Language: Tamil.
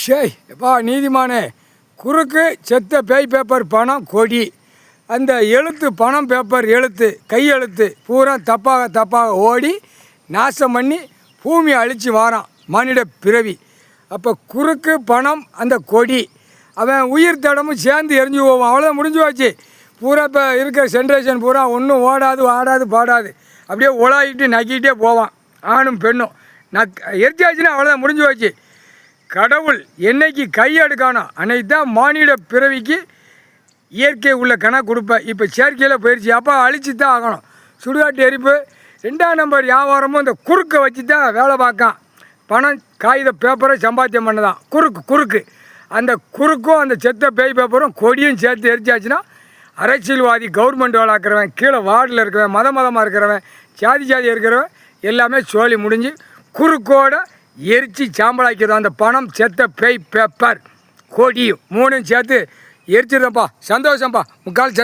ஷேய் எப்பா நீதிமானே, குறுக்கு செத்த பேய் பேப்பர் பணம் கொடி, அந்த எழுத்து பணம் பேப்பர் எழுத்து கையெழுத்து பூரா தப்பாக ஓடி நாசம் பண்ணி பூமி அழித்து வாரான் மனித பிறவி. அப்போ குறுக்கு பணம் அந்த கொடி, அவன் உயிர் தடமும் சேர்ந்து எரிஞ்சு போவான். அவ்வளோதான், முடிஞ்சு போச்சு. பூரா இப்போ இருக்கிற ஜென்ரேஷன் பூரா ஒன்றும் ஓடாது ஆடாது பாடாது, அப்படியே உலாயிட்டு நக்கிட்டே போவான். ஆணும் பெண்ணும் எரிச்சாச்சுன்னா அவ்வளோதான், முடிஞ்சு போச்சு. கடவுள் என்னைக்கு கையெடுக்கானோ அன்னைக்கு தான் மானிட பிறவிக்கு இயற்கை உள்ள கணக்கு கொடுப்பேன். இப்போ செயற்கையில் போயிடுச்சு, அப்போ அழிச்சு தான் ஆகணும். சுடுகாட்டு எரிப்பு 2ஆம் நம்பர் வியாபாரமும் இந்த குறுக்கை வச்சு தான் வேலை பார்க்கான். பணம் காகித பேப்பரை சம்பாத்தியம் பண்ணதான் குறுக்கு. அந்த குறுக்கும் அந்த செத்த பேய் பேப்பரும் கொடியும் சேர்த்து எரிச்சாச்சுன்னா அரசியல்வாதி, கவர்மெண்ட் வேலை இருக்கிறவன், கீழே வார்டில் இருக்கிறவன், மதமாக இருக்கிறவன், ஜாதி இருக்கிறவன் எல்லாமே சோழி முடிஞ்சு குறுக்கோட எரித்து சாம்பலாக்கிறோம். அந்த பணம் செத்த பேய் பேப்பர் கொடியும் 3 சேர்த்து எரிச்சிடுறப்பா. சந்தோஷம்ப்பா, முக்கால் சத்தி.